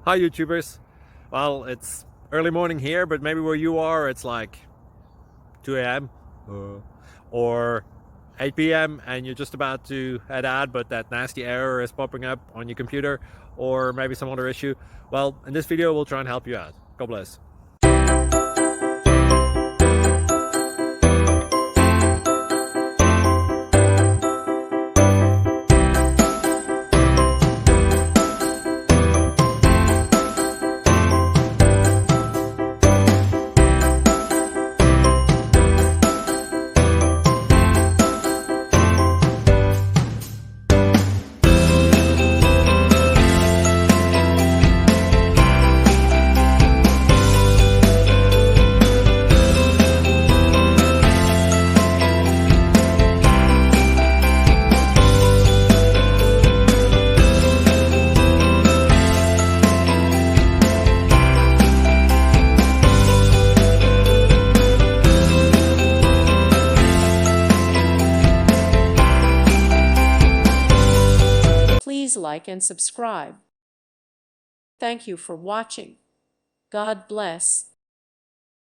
Hi YouTubers. Well, it's early morning here, but maybe where you are it's like 2 a.m. or 8 p.m. and you're just about to head out, but that nasty error is popping up on your computer, or maybe some other issue. Well, in this video we'll try and help you out. God bless. Please like and subscribe. Thank you for watching. God bless.